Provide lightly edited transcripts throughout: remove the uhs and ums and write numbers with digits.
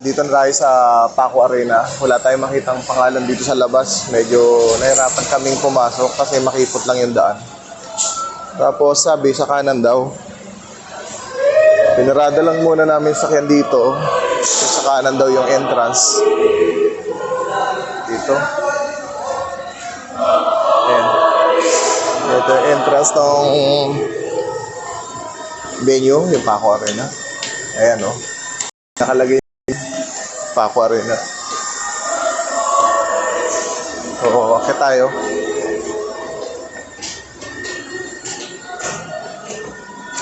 Dito na tayo sa Paco Arena. Wala tayong makitang pangalan dito sa labas. Medyo nahirapan kaming pumasok kasi makipot lang yung daan. Tapos sabi sa kanan daw. Pinarada lang muna namin sakyan dito. Sa kanan daw yung entrance. Dito. Ayan. Ito yung entrance ng venue, yung Paco Arena. Ayan o. Nakalagay Paco Arena. So, akit tayo.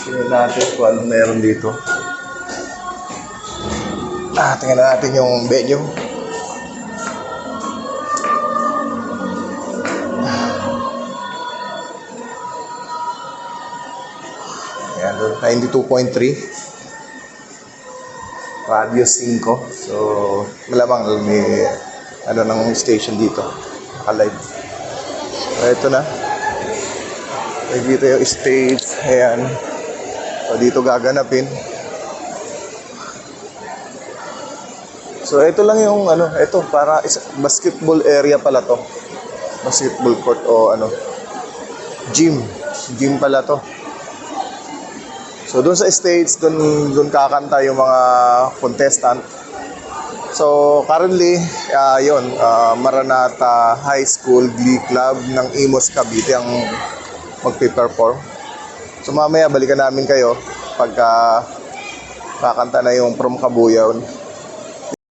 Tingnan natin kung ano meron dito. Tingnan natin yung venue. Ayan, 92.3. Radius 5. So, malamang may ng station dito. Naka-live. So, ito na. Dito yung stage. Ayan. So, dito gaganapin. So, ito lang yung ito para basketball area pala to. Basketball court o gym. Gym pala to. So, doon sa stage, doon kakanta yung mga contestant. So, currently, Maranatha High School Glee Club ng Imus Cavite ang magpe-perform. So, mamaya balikan namin kayo pagka kakanta na yung From Kabuyaw.